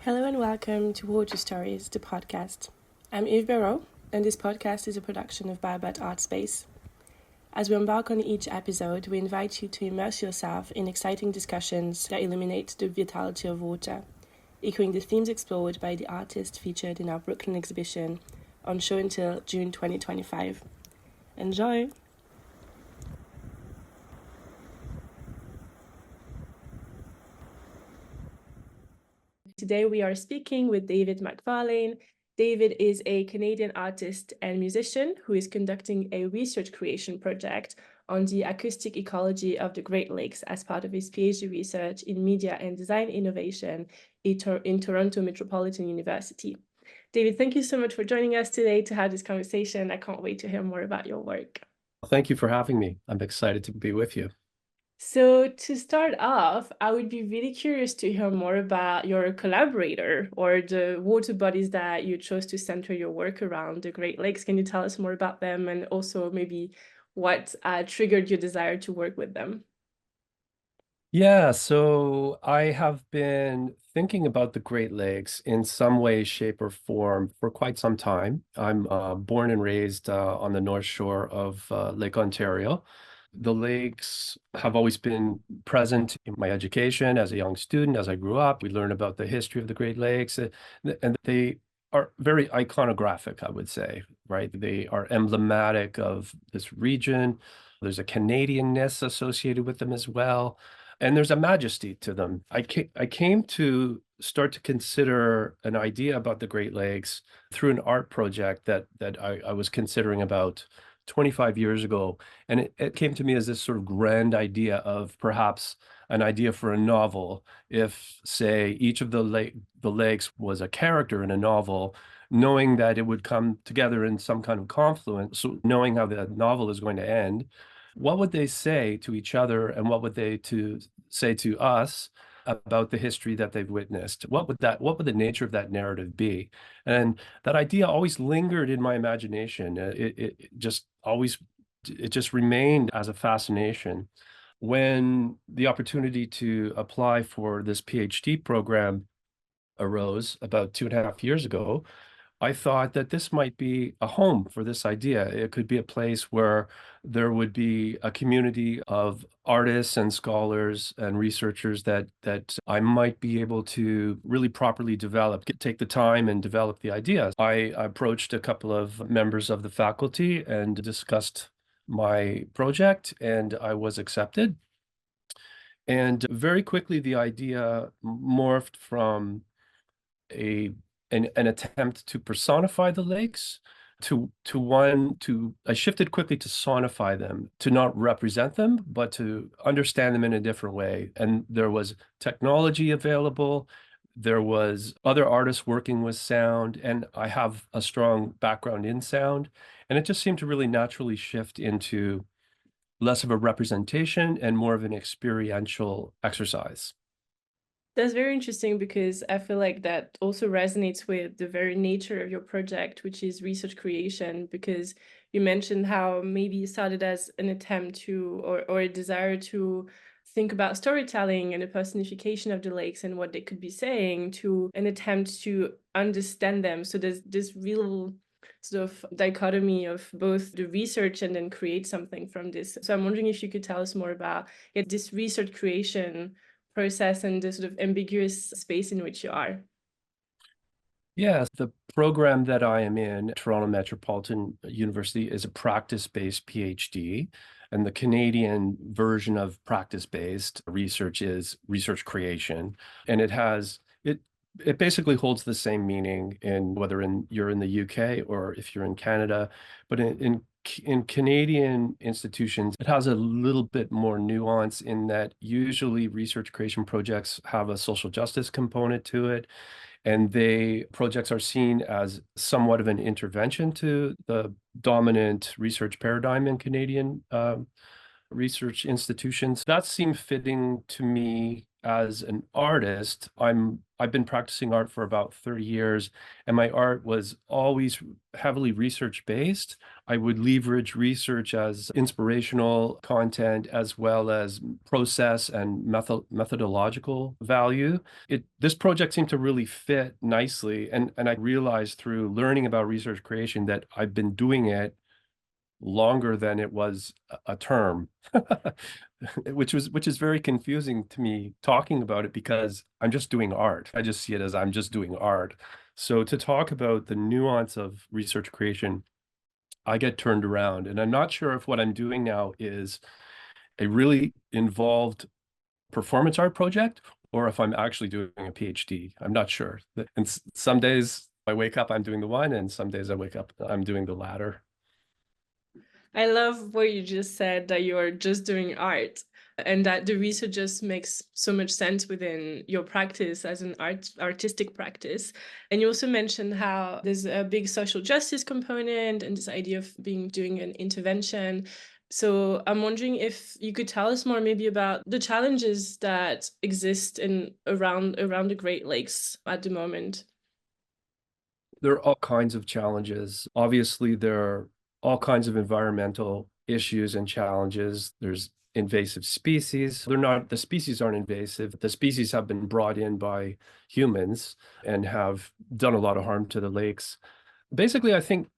Hello and welcome to Water Stories, the podcast. I'm Eve Barro, and this podcast is a production of BioBAT Art Space. As we embark on each episode, we invite you to immerse yourself in exciting discussions that illuminate the vitality of water, echoing the themes explored by the artists featured in our Brooklyn exhibition on show until June 2025. Enjoy! Today we are speaking with David McFarlane. David is a Canadian artist and musician who is conducting a research creation project on the acoustic ecology of the Great Lakes as part of his PhD research in media and design innovation in Toronto Metropolitan University. David, thank you so much for joining us today to have this conversation. I can't wait to hear more about your work. Thank you for having me. I'm excited to be with you. So to start off, I would be really curious to hear more about your collaborator or the water bodies that you chose to center your work around, the Great Lakes. Can you tell us more about them and also maybe what triggered your desire to work with them? Yeah, so I have been thinking about the Great Lakes in some way, shape, or form for quite some time. I'm born and raised on the North Shore of Lake Ontario. The lakes have always been present in my education as a young student. As I grew up, we learned about the history of the Great Lakes, and they are very iconographic, I would say, right? They are emblematic of this region. There's a Canadianness associated with them as well. And there's a majesty to them. I came to start to consider an idea about the Great Lakes through an art project that I was considering about 25 years ago. And it came to me as this sort of grand idea of perhaps an idea for a novel. If, say, each of the lakes was a character in a novel, knowing that it would come together in some kind of confluence, so knowing how the novel is going to end, what would they say to each other and what would they say to us about the history that they've witnessed? What would the nature of that narrative be? And that idea always lingered in my imagination. It just remained as a fascination. When the opportunity to apply for this PhD program arose about 2.5 years ago, I thought that this might be a home for this idea. It could be a place where there would be a community of artists and scholars and researchers that I might be able to really properly develop, take the time and develop the ideas. I approached a couple of members of the faculty and discussed my project, and I was accepted. And very quickly, the idea morphed from an attempt to personify the lakes I shifted quickly to sonify them, to not represent them, but to understand them in a different way. And there was technology available. There was other artists working with sound, and I have a strong background in sound. And it just seemed to really naturally shift into less of a representation and more of an experiential exercise. That's very interesting because I feel like that also resonates with the very nature of your project, which is research creation, because you mentioned how maybe it started as an attempt to, or a desire to think about storytelling and the personification of the lakes and what they could be saying, to an attempt to understand them. So there's this real sort of dichotomy of both the research and then create something from this. So I'm wondering if you could tell us more about this research creation process and the sort of ambiguous space in which you are. Yes, the program that I am in, Toronto Metropolitan University, is a practice-based PhD, and the Canadian version of practice-based research is research creation, and it basically holds the same meaning in whether you're in the UK or if you're in Canada, but in Canadian institutions, it has a little bit more nuance in that usually research creation projects have a social justice component to it, and projects are seen as somewhat of an intervention to the dominant research paradigm in Canadian research institutions. That seemed fitting to me as an artist, I've been practicing art for about 30 years, and my art was always heavily research based. I would leverage research as inspirational content as well as process and methodological value. This project seemed to really fit nicely, and I realized through learning about research creation that I've been doing it longer than it was a term, which is very confusing to me talking about it because I'm just doing art. I just see it as I'm just doing art. So to talk about the nuance of research creation, I get turned around, and I'm not sure if what I'm doing now is a really involved performance art project or if I'm actually doing a PhD. I'm not sure. And some days I wake up, I'm doing the one, and some days I wake up, I'm doing the latter. I love what you just said, that you're just doing art and that the research just makes so much sense within your practice as an artistic practice. And you also mentioned how there's a big social justice component and this idea of doing an intervention. So I'm wondering if you could tell us more maybe about the challenges that exist in around the Great Lakes at the moment. There are all kinds of challenges. Obviously, there are all kinds of environmental issues and challenges. There's invasive species. The species aren't invasive. The species have been brought in by humans and have done a lot of harm to the lakes. Basically, I think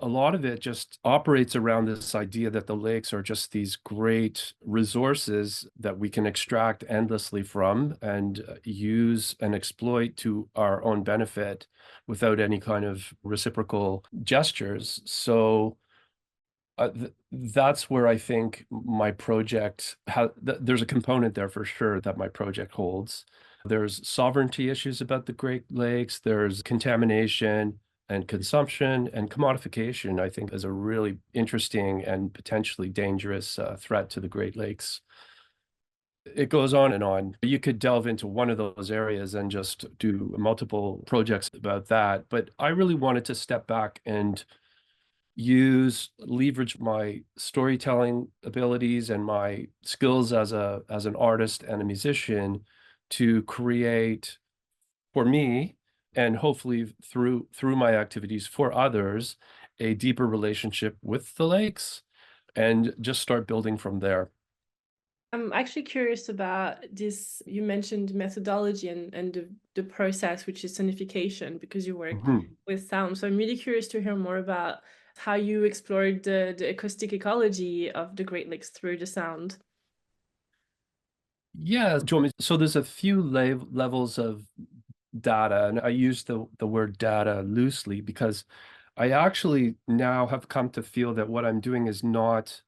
a lot of it just operates around this idea that the lakes are just these great resources that we can extract endlessly from and use and exploit to our own benefit without any kind of reciprocal gestures. So that's where I think my project there's a component there for sure that my project holds. There's sovereignty issues about the Great Lakes. There's contamination and consumption and commodification, I think, is a really interesting and potentially dangerous threat to the Great Lakes. It goes on and on. You could delve into one of those areas and just do multiple projects about that. But I really wanted to step back and leverage my storytelling abilities and my skills as an artist and a musician to create for me, and hopefully through my activities for others, a deeper relationship with the lakes and just start building from there. I'm actually curious about this. You mentioned methodology and the process, which is sonification, because you work Mhm. with sound. So I'm really curious to hear more about how you explored the acoustic ecology of the Great Lakes through the sound. Yeah, do you want me? So there's a few levels of data, and I use the word data loosely because I actually now have come to feel that what I'm doing is not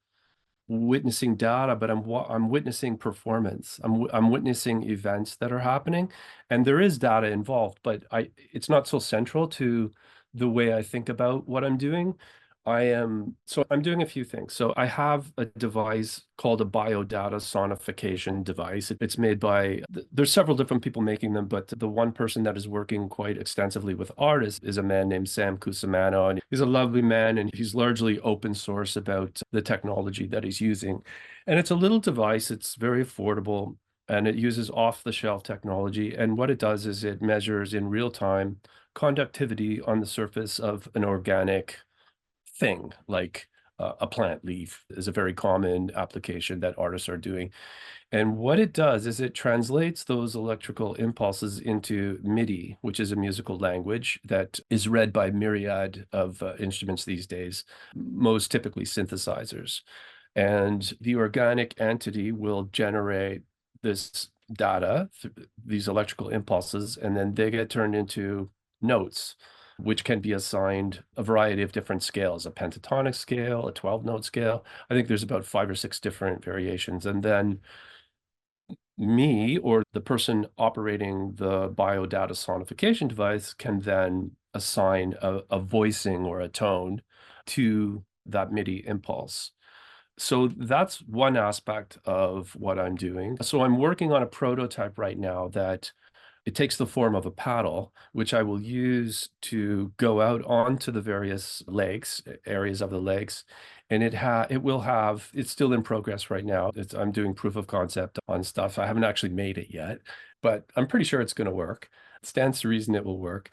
witnessing data, but I'm witnessing performance. I'm witnessing events that are happening, and there is data involved, but I it's not so central to the way I think about what I'm doing. I'm doing a few things. So I have a device called a biodata sonification device. It's made by there's several different people making them, but the one person that is working quite extensively with artists is a man named Sam Cusimano, and he's a lovely man, and he's largely open source about the technology that he's using. And it's a little device, it's very affordable, and it uses off-the-shelf technology. And what it does is it measures in real time conductivity on the surface of an organic thing, like a plant leaf is a very common application that artists are doing. And what it does is it translates those electrical impulses into MIDI, which is a musical language that is read by myriad of instruments these days, most typically synthesizers. And the organic entity will generate this data, these electrical impulses, and then they get turned into notes, which can be assigned a variety of different scales, a pentatonic scale, a 12-note scale. I think there's about 5 or 6 different variations. And then me or the person operating the biodata sonification device can then assign a voicing or a tone to that MIDI impulse. So that's one aspect of what I'm doing. So I'm working on a prototype right now that it takes the form of a paddle, which I will use to go out onto the various lakes, areas of the lakes, And it will have, it's still in progress right now. I'm doing proof of concept on stuff. I haven't actually made it yet, but I'm pretty sure it's going to work. It stands to reason it will work.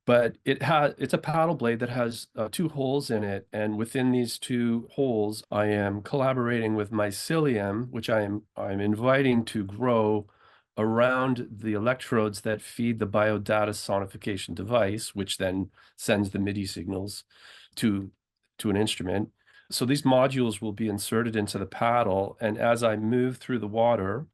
But it's a paddle blade that has two holes in it, and within these two holes, I am collaborating with mycelium, which I'm inviting to grow around the electrodes that feed the biodata sonification device, which then sends the MIDI signals to an instrument. So these modules will be inserted into the paddle, and as I move through the water,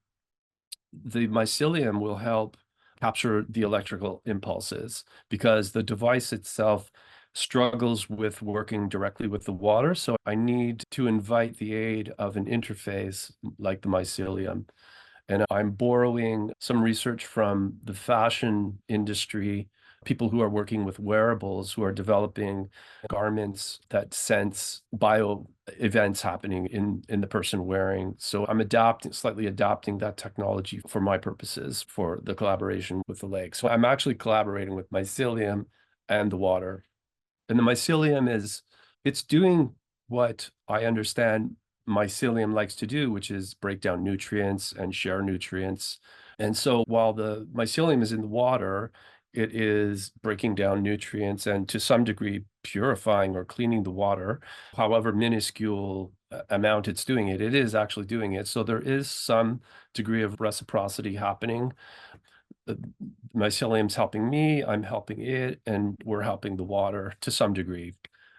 the mycelium will help capture the electrical impulses because the device itself struggles with working directly with the water. So I need to invite the aid of an interface like the mycelium. And I'm borrowing some research from the fashion industry, people who are working with wearables, who are developing garments that sense bio events happening in the person wearing. So I'm slightly adapting that technology for my purposes for the collaboration with the lake. So I'm actually collaborating with mycelium and the water. And the mycelium it's doing what I understand mycelium likes to do, which is break down nutrients and share nutrients. And so while the mycelium is in the water, it is breaking down nutrients and to some degree purifying or cleaning the water, however minuscule amount it's doing it, it is actually doing it. So there is some degree of reciprocity happening. The mycelium's helping me, I'm helping it, and we're helping the water to some degree.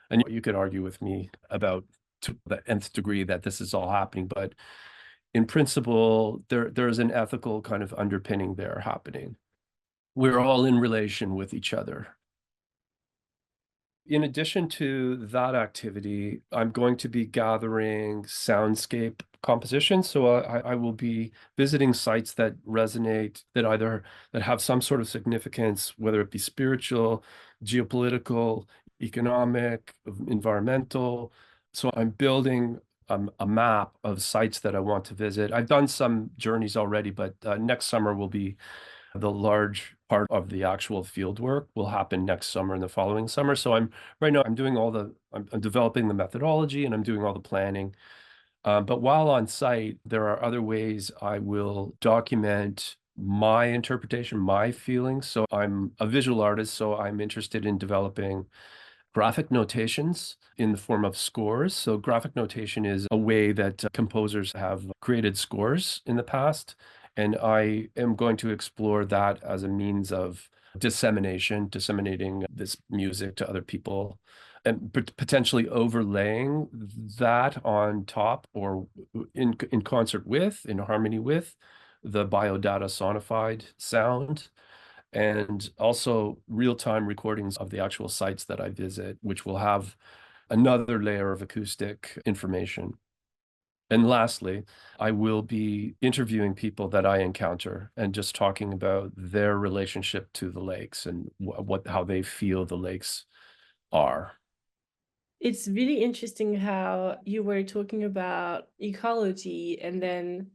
And you could argue with me about to the nth degree that this is all happening, but in principle, there's an ethical kind of underpinning there happening. We're all in relation with each other. In addition to that activity, I'm going to be gathering soundscape compositions. So I will be visiting sites that resonate, that have some sort of significance, whether it be spiritual, geopolitical, economic, environmental. So I'm building a map of sites that I want to visit. I've done some journeys already, but next summer will be the large part of the actual field work will happen next summer and the following summer. So right now I'm doing I'm developing the methodology and I'm doing all the planning. But while on site, there are other ways I will document my interpretation, my feelings. So I'm a visual artist, so I'm interested in developing graphic notations in the form of scores. So graphic notation is a way that composers have created scores in the past. And I am going to explore that as a means of disseminating this music to other people and potentially overlaying that on top or in concert with, in harmony with the biodata sonified sound and also real-time recordings of the actual sites that I visit, which will have another layer of acoustic information. And lastly, I will be interviewing people that I encounter and just talking about their relationship to the lakes and how they feel the lakes are. It's really interesting how you were talking about ecology and then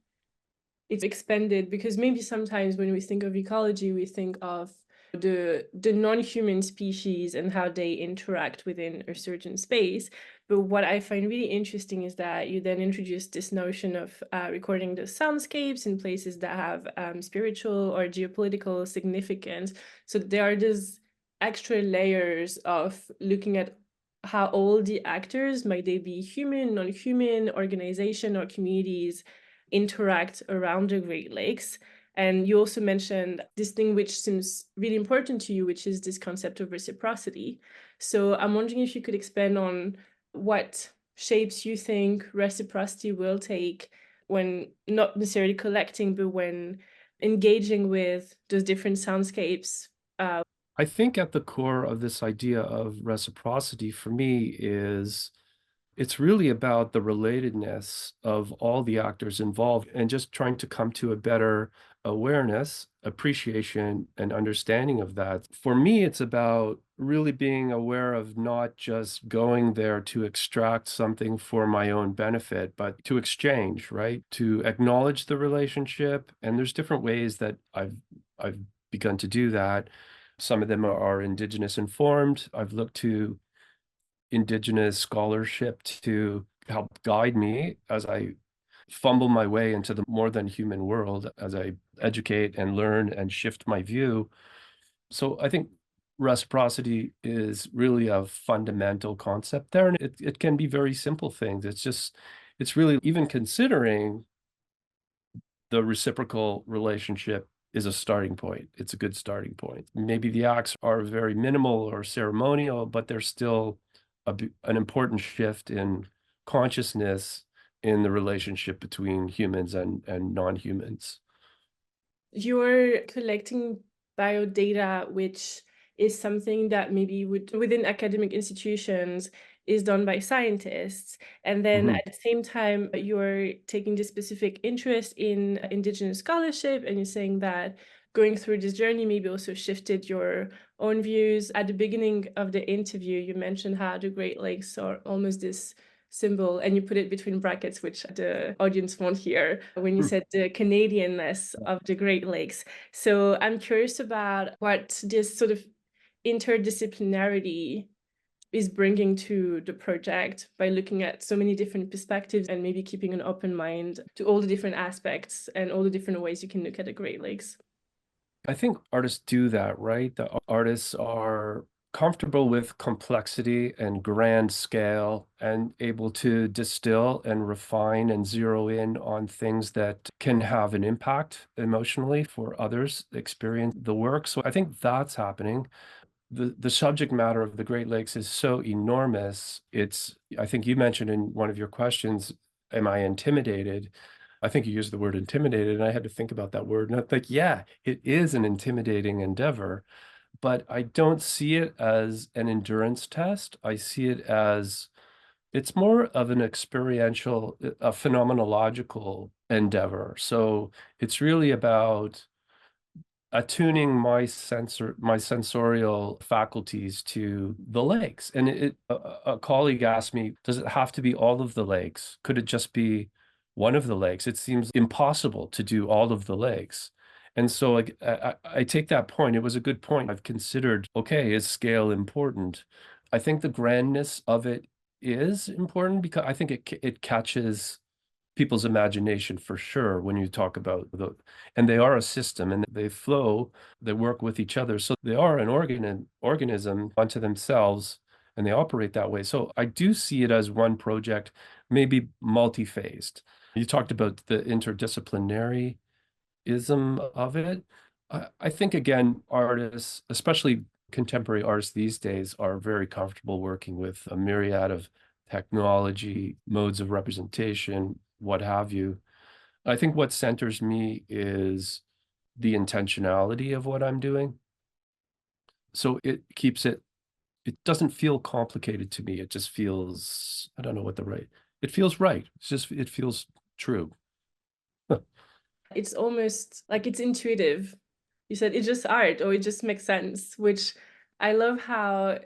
it's expanded because maybe sometimes when we think of ecology, we think of the non-human species and how they interact within a certain space. But what I find really interesting is that you then introduce this notion of recording the soundscapes in places that have spiritual or geopolitical significance. So there are these extra layers of looking at how all the actors, might they be human, non-human, organization, or communities, interact around the Great Lakes. And you also mentioned this thing which seems really important to you, which is this concept of reciprocity. So I'm wondering if you could expand on what shapes you think reciprocity will take when not necessarily collecting, but when engaging with those different soundscapes. I think at the core of this idea of reciprocity for me is it's really about the relatedness of all the actors involved and just trying to come to a better awareness, appreciation, and understanding of that. For me, it's about really being aware of not just going there to extract something for my own benefit, but to exchange, right? To acknowledge the relationship. And there's different ways that I've begun to do that. Some of them are indigenous informed. I've looked to Indigenous scholarship to help guide me as I fumble my way into the more than human world, as I educate and learn and shift my view. So I think reciprocity is really a fundamental concept there, and it can be very simple things. It's really even considering the reciprocal relationship is a starting point. It's a good starting point. Maybe the acts are very minimal or ceremonial, but they're still an important shift in consciousness in the relationship between humans and non-humans. You're collecting biodata, which is something that maybe within academic institutions is done by scientists. And then Mhm. at the same time, you're taking this specific interest in Indigenous scholarship, and you're saying that going through this journey maybe also shifted your own views. At the beginning of the interview, you mentioned how the Great Lakes are almost this symbol, and you put it between brackets, which the audience won't hear, when you Hmm. said the Canadianness of the Great Lakes. So I'm curious about what this sort of interdisciplinarity is bringing to the project by looking at so many different perspectives and maybe keeping an open mind to all the different aspects and all the different ways you can look at the Great Lakes. I think artists do that, right? The artists are comfortable with complexity and grand scale and able to distill and refine and zero in on things that can have an impact emotionally for others experience the work. So I think that's happening. The subject matter of the Great Lakes is so enormous. I think you mentioned in one of your questions, am I intimidated? I think you used the word intimidated, and I had to think about that word. And I think, yeah, it is an intimidating endeavor, but I don't see it as an endurance test. I see it as it's more of an experiential, a phenomenological endeavor. So it's really about attuning my sensorial faculties to the lakes. And a colleague asked me, does it have to be all of the lakes? Could it just be one of the lakes? It seems impossible to do all of the lakes. And so like I take that point. It was a good point. I've considered, okay, is scale important? I think the grandness of it is important because I think it catches people's imagination for sure when you talk about and they are a system and they flow, they work with each other. So they are an organism unto themselves and they operate that way. So I do see it as one project, maybe multi-phased. You talked about the interdisciplinaryism of it. I think again, artists, especially contemporary artists these days, are very comfortable working with a myriad of technology, modes of representation, what have you. I think what centers me is the intentionality of what I'm doing. So it doesn't feel complicated to me. It just feels, I don't know what it feels right. It feels true. It's almost like it's intuitive. You said it's just art or it just makes sense, which I love how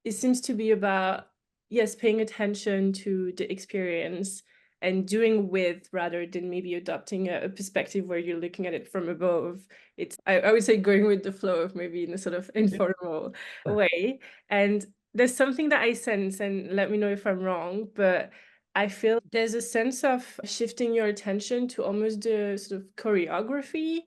it seems to be about, yes, paying attention to the experience and doing with rather than maybe adopting a perspective where you're looking at it from above. It's, I would say, going with the flow of maybe in a sort of informal way. And there's something that I sense, and let me know if I'm wrong, but I feel there's a sense of shifting your attention to almost the sort of choreography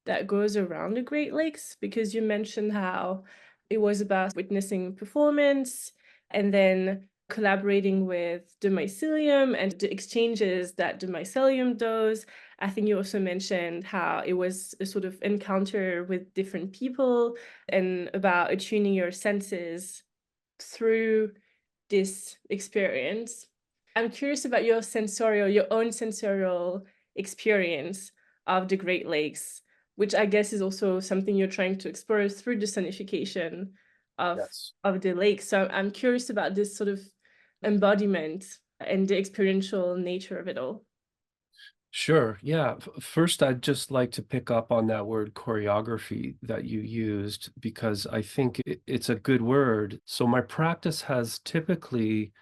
that goes around the Great Lakes, because you mentioned how it was about witnessing performance and then collaborating with the mycelium and the exchanges that the mycelium does. I think you also mentioned how it was a sort of encounter with different people and about attuning your senses through this experience. I'm curious about your own sensorial experience of the Great Lakes, which I guess is also something you're trying to explore through the sonification Yes. of the lake. So I'm curious about this sort of embodiment and the experiential nature of it all. Sure. Yeah. First, I'd just like to pick up on that word choreography that you used because I think it's a good word. So my practice has typically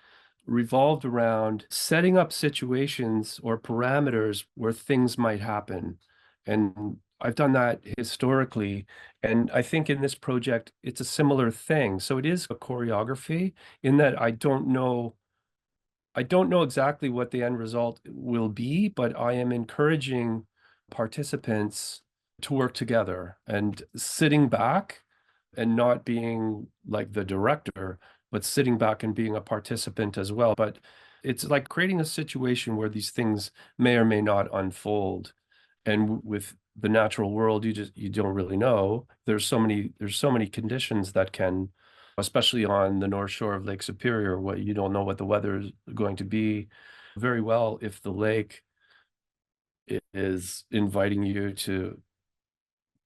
revolved around setting up situations or parameters where things might happen. And I've done that historically. And I think in this project, it's a similar thing. So it is a choreography in that I don't know exactly what the end result will be, but I am encouraging participants to work together and sitting back and not being like the director, but sitting back and being a participant as well. But it's like creating a situation where these things may or may not unfold. And with the natural world, you don't really know. There's so many conditions that can, especially on the North Shore of Lake Superior, what you don't know what the weather is going to be very well if the lake is inviting you to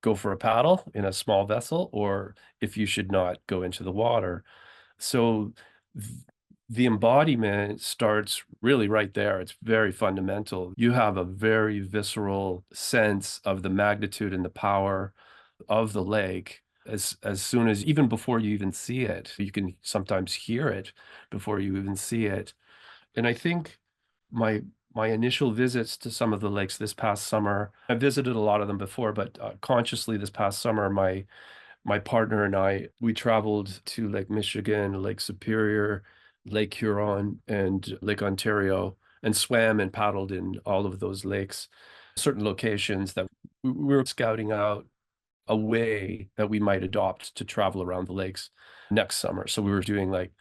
go for a paddle in a small vessel or if you should not go into the water. So th the embodiment starts really right there. It's very fundamental. You have a very visceral sense of the magnitude and the power of the lake as soon as even before you even see it. You can sometimes hear it before you even see it. And I think my my initial visits to some of the lakes this past summer, I visited a lot of them before, but consciously this past summer, my partner and I, we traveled to Lake Michigan, Lake Superior, Lake Huron, and Lake Ontario, and swam and paddled in all of those lakes, certain locations that we were scouting out a way that we might adopt to travel around the lakes next summer. So we were doing like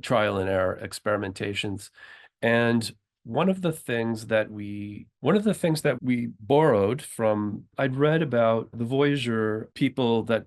trial and error experimentations. And one of the things that we borrowed from, I'd read about the Voyageur people that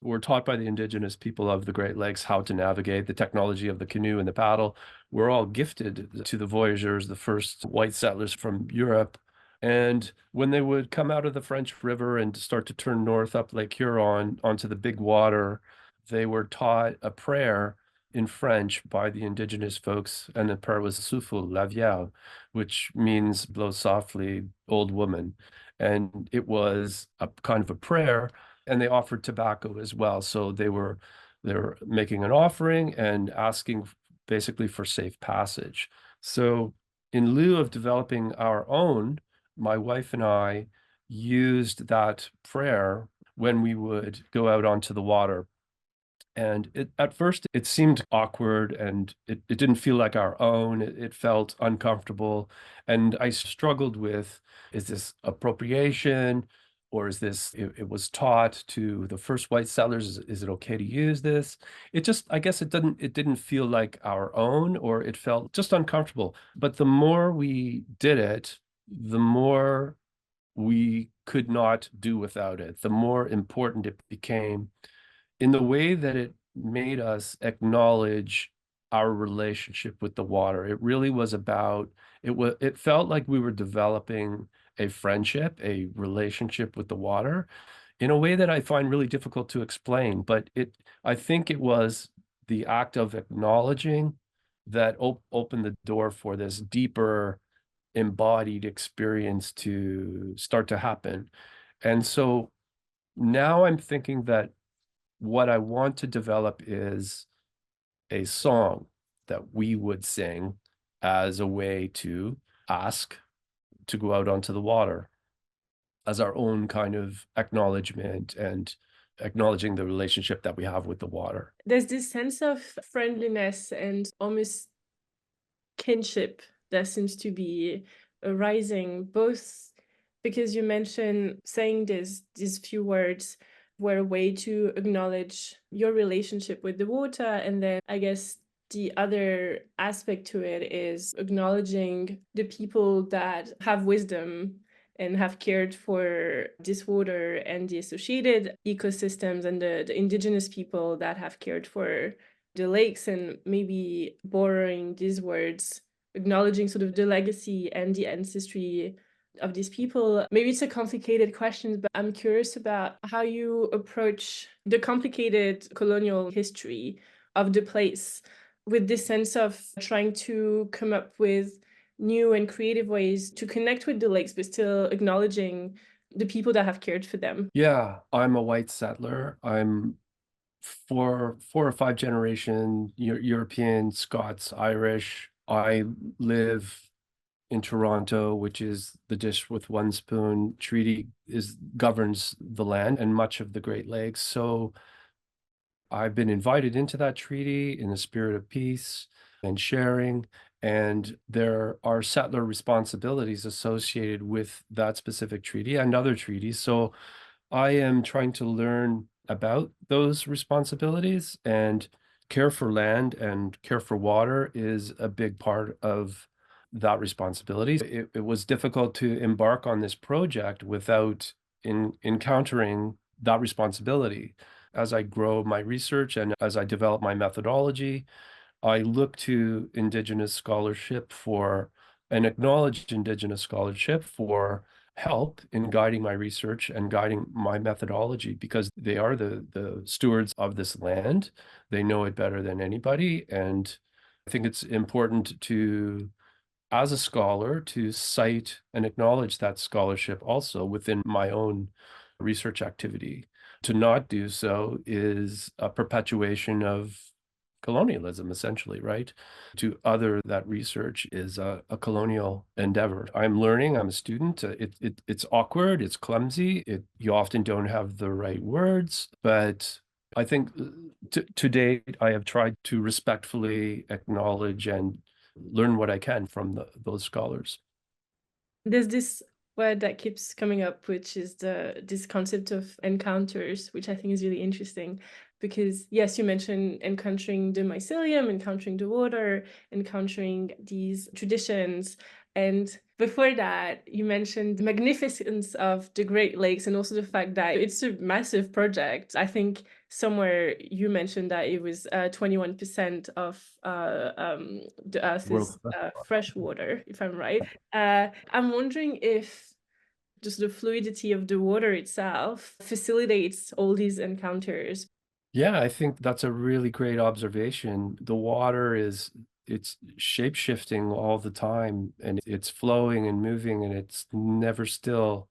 were taught by the indigenous people of the Great Lakes how to navigate the technology of the canoe and the paddle. We're all gifted to the voyageurs, the first white settlers from Europe. And when they would come out of the French River and start to turn north up Lake Huron onto the big water, they were taught a prayer in French by the indigenous folks, and the prayer was Souffle la Vierge, which means blow softly, old woman. And it was a kind of a prayer, and they offered tobacco as well. So they were making an offering and asking basically for safe passage. So in lieu of developing our own, my wife and I used that prayer when we would go out onto the water. And at first it seemed awkward and it didn't feel like our own. It felt uncomfortable. And I struggled with, is this appropriation or is this, it was taught to the first white settlers, is it okay to use this? It just, I guess it didn't feel like our own or it felt just uncomfortable. But the more we did it, the more we could not do without it, the more important it became in the way that it made us acknowledge our relationship with the water. It really was about it felt like we were developing a friendship, a relationship with the water in a way that I find really difficult to explain. But I think it was the act of acknowledging that opened the door for this deeper embodied experience to start to happen. And so now I'm thinking that what I want to develop is a song that we would sing as a way to ask to go out onto the water as our own kind of acknowledgement and acknowledging the relationship that we have with the water. There's this sense of friendliness and almost kinship that seems to be arising, both because you mentioned saying these few words were a way to acknowledge your relationship with the water, and then I guess the other aspect to it is acknowledging the people that have wisdom and have cared for this water and the associated ecosystems, and the indigenous people that have cared for the lakes, and maybe borrowing these words, acknowledging sort of the legacy and the ancestry of these people. Maybe it's a complicated question, but I'm curious about how you approach the complicated colonial history of the place with this sense of trying to come up with new and creative ways to connect with the lakes, but still acknowledging the people that have cared for them. Yeah, I'm a white settler. I'm four or five generation European, Scots, Irish. I live in Toronto, which is the dish with one spoon treaty is governs the land and much of the Great Lakes. So I've been invited into that treaty in the spirit of peace and sharing, and there are settler responsibilities associated with that specific treaty and other treaties. So I am trying to learn about those responsibilities, and care for land and care for water is a big part of that responsibility. It was difficult to embark on this project without encountering that responsibility. As I grow my research and as I develop my methodology, I look to Indigenous scholarship for an acknowledged Indigenous scholarship for help in guiding my research and guiding my methodology because they are the stewards of this land. They know it better than anybody. And I think it's important to, as a scholar, to cite and acknowledge that scholarship also within my own research activity. To not do so is a perpetuation of colonialism, essentially, right? To other that research is a colonial endeavor. I'm learning, I'm a student. It's awkward, it's clumsy, you often don't have the right words, but I think to date, I have tried to respectfully acknowledge and learn what I can from those scholars. There's this word that keeps coming up, which is this concept of encounters, which I think is really interesting because yes, you mentioned encountering the mycelium, encountering the water, encountering these traditions. And before that, you mentioned the magnificence of the Great Lakes and also the fact that it's a massive project. I think somewhere you mentioned that it was 21% of the World. Earth's fresh water, if I'm right. I'm wondering if just the fluidity of the water itself facilitates all these encounters. Yeah, I think that's a really great observation. The water it's shape shifting all the time and it's flowing and moving and it's never still.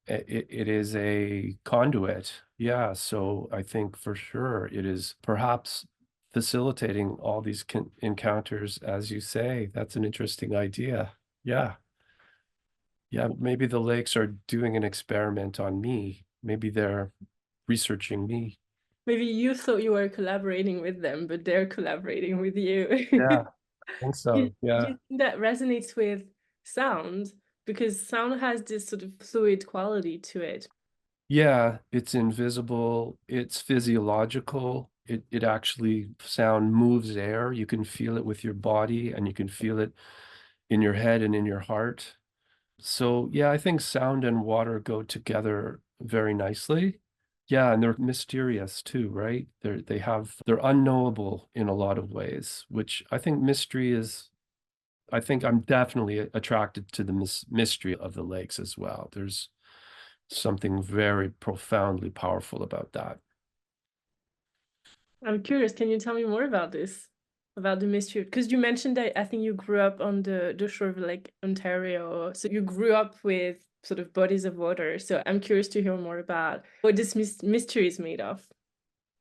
It is a conduit. Yeah, so I think for sure it is perhaps facilitating all these encounters, as you say. That's an interesting idea. Yeah. Yeah, maybe the lakes are doing an experiment on me. Maybe they're researching me. Maybe you thought you were collaborating with them, but they're collaborating with you. Yeah, I think Do so. Yeah. you think that resonates with sound? Because sound has this sort of fluid quality to it. Yeah, it's invisible, it's physiological. It actually sound moves air. You can feel it with your body and you can feel it in your head and in your heart. So yeah, I think sound and water go together very nicely. Yeah, and they're mysterious too, right? They're unknowable in a lot of ways, which I think mystery is, I think I'm definitely attracted to the mystery of the lakes as well. There's something very profoundly powerful about that. I'm curious, can you tell me more about this? About the mystery? Because you mentioned that I think you grew up on the shore of Lake Ontario. So you grew up with sort of bodies of water. So I'm curious to hear more about what this mystery is made of.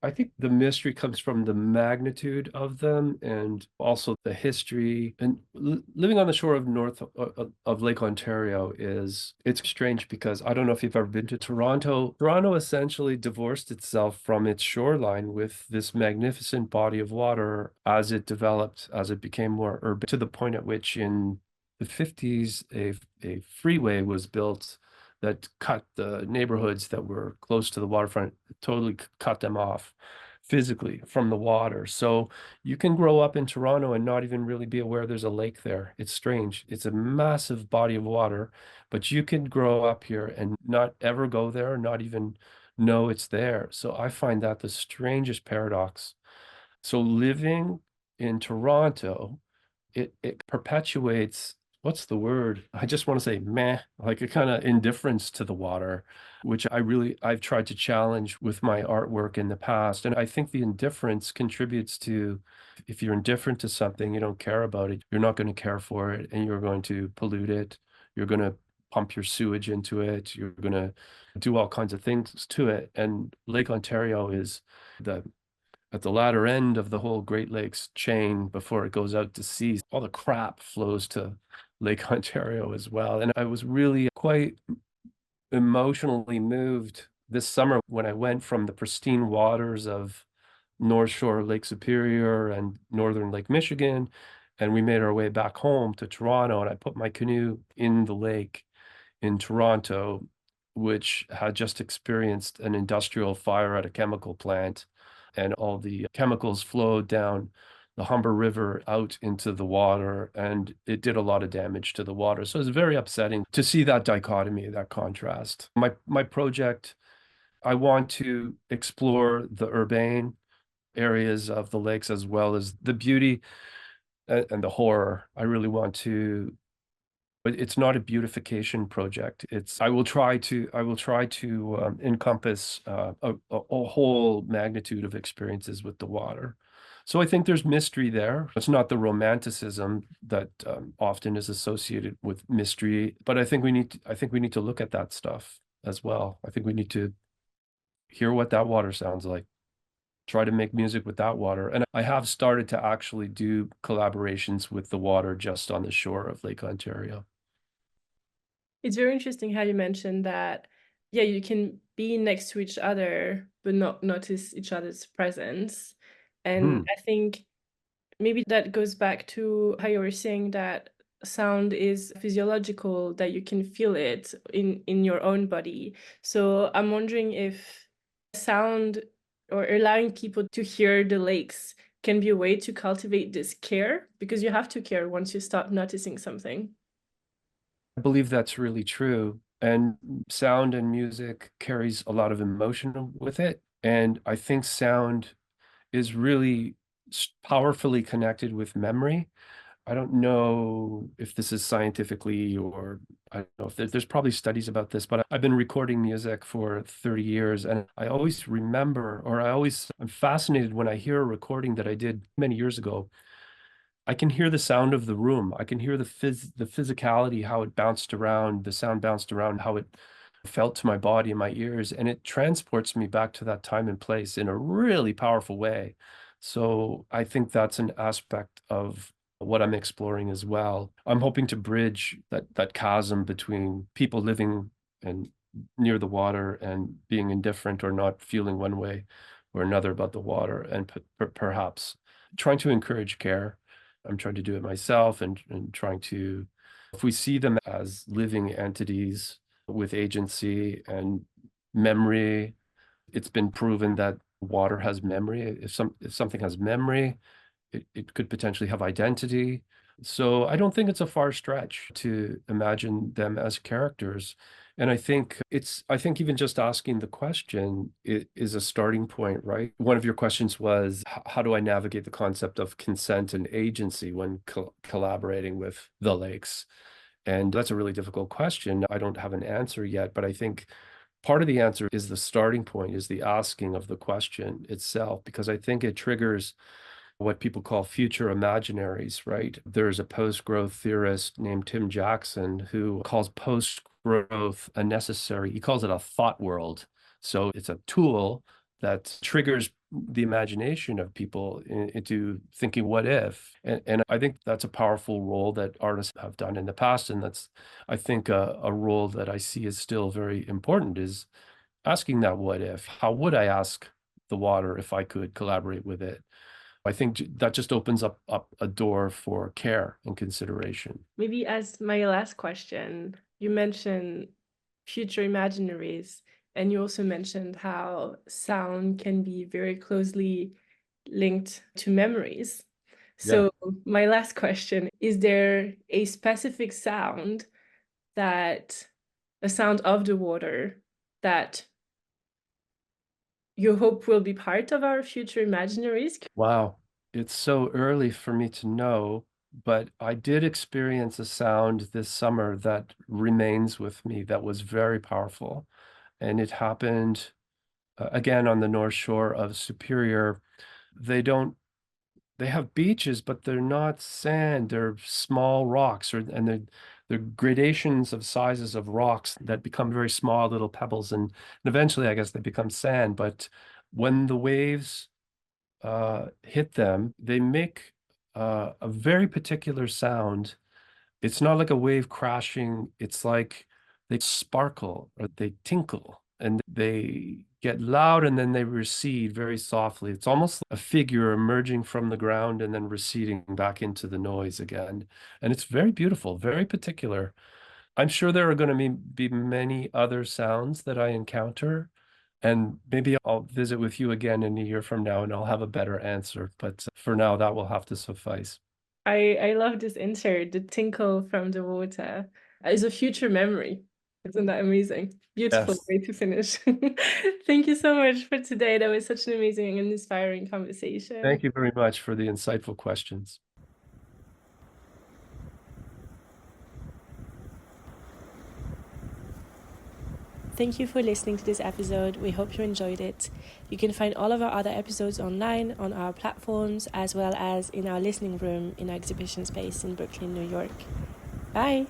I think the mystery comes from the magnitude of them and also the history. And living on the shore of of Lake Ontario it's strange because I don't know if you've ever been to Toronto. Toronto essentially divorced itself from its shoreline with this magnificent body of water as it developed, as it became more urban, to the point at which in the 50s a freeway was built that cut the neighborhoods that were close to the waterfront, totally cut them off physically from the water. So you can grow up in Toronto and not even really be aware there's a lake there. It's strange. It's a massive body of water, but you can grow up here and not ever go there, not even know it's there. So I find that the strangest paradox. So living in Toronto, it perpetuates, what's the word? I just want to say meh, like a kind of indifference to the water, which I've tried to challenge with my artwork in the past. And I think the indifference contributes to, if you're indifferent to something, you don't care about it, you're not going to care for it, and you're going to pollute it. You're going to pump your sewage into it. You're going to do all kinds of things to it. And Lake Ontario is the at the latter end of the whole Great Lakes chain before it goes out to sea. All the crap flows to Lake Ontario as well. And I was really quite emotionally moved this summer when I went from the pristine waters of North Shore Lake Superior and northern Lake Michigan, and we made our way back home to Toronto, and I put my canoe in the lake in Toronto, which had just experienced an industrial fire at a chemical plant, and all the chemicals flowed down the Humber River out into the water, and it did a lot of damage to the water. So it's very upsetting to see that dichotomy, that contrast. My project, I want to explore the urbane areas of the lakes as well as the beauty and the horror. I really want to, but it's not a beautification project. It's I will try to encompass a whole magnitude of experiences with the water. So I think there's mystery there. It's not the romanticism that often is associated with mystery, but I think we need to look at that stuff as well. I think we need to hear what that water sounds like, try to make music with that water. And I have started to actually do collaborations with the water just on the shore of Lake Ontario. It's very interesting how you mentioned that, yeah, you can be next to each other, but not notice each other's presence. And Hmm. I think maybe that goes back to how you were saying that sound is physiological, that you can feel it in your own body. So I'm wondering if sound or allowing people to hear the lakes can be a way to cultivate this care, because you have to care once you start noticing something. I believe that's really true. And sound and music carries a lot of emotion with it. And I think sound is really powerfully connected with memory. I don't know if this is scientifically, or I don't know if there's probably studies about this, but I've been recording music for 30 years, and I always remember, or I'm fascinated when I hear a recording that I did many years ago. I can hear the sound of the room. I can hear the physicality, how it bounced around, the sound bounced around, how it felt to my body and my ears, and it transports me back to that time and place in a really powerful way. So I think that's an aspect of what I'm exploring as well. I'm hoping to bridge that chasm between people living and near the water and being indifferent or not feeling one way or another about the water, and perhaps trying to encourage care. I'm trying to do it myself, and trying to, if we see them as living entities with agency and memory, it's been proven that water has memory. If something has memory, it could potentially have identity. So I don't think it's a far stretch to imagine them as characters. And I think even just asking the question is a starting point, right? One of your questions was, how do I navigate the concept of consent and agency when collaborating with the lakes? And that's a really difficult question. I don't have an answer yet, but I think part of the answer is the starting point, is the asking of the question itself, because I think it triggers what people call future imaginaries, right? There's a post-growth theorist named Tim Jackson who calls post-growth a necessary, he calls it a thought world. So it's a tool that triggers the imagination of people into thinking, what if? And I think that's a powerful role that artists have done in the past. And that's, I think, a role that I see is still very important, is asking that what if. How would I ask the water if I could collaborate with it? I think that just opens up a door for care and consideration. Maybe as my last question, you mentioned future imaginaries, and you also mentioned how sound can be very closely linked to memories. Yeah. So my last question, is there a specific sound that, a sound of the water, that you hope will be part of our future imaginaries? Wow. It's so early for me to know, but I did experience a sound this summer that remains with me that was very powerful. And it happened again on the North Shore of Superior. They don't they have beaches, but they're not sand. They're small rocks, and they're gradations of sizes of rocks that become very small little pebbles, and eventually, I guess, they become sand. But when the waves hit them, they make a very particular sound It's not like a wave crashing. It's like they sparkle or they tinkle and they get loud and then they recede very softly. It's almost like a figure emerging from the ground and then receding back into the noise again. And it's very beautiful, very particular. I'm sure there are going to be many other sounds that I encounter. And maybe I'll visit with you again in a year from now and I'll have a better answer. But for now, that will have to suffice. I love this insert, the tinkle from the water is a future memory. Isn't that amazing? Beautiful Yes. way to finish. Thank you so much for today. That was such an amazing and inspiring conversation. Thank you very much for the insightful questions. Thank you for listening to this episode. We hope you enjoyed it. You can find all of our other episodes online on our platforms, as well as in our listening room in our exhibition space in Brooklyn, New York. Bye!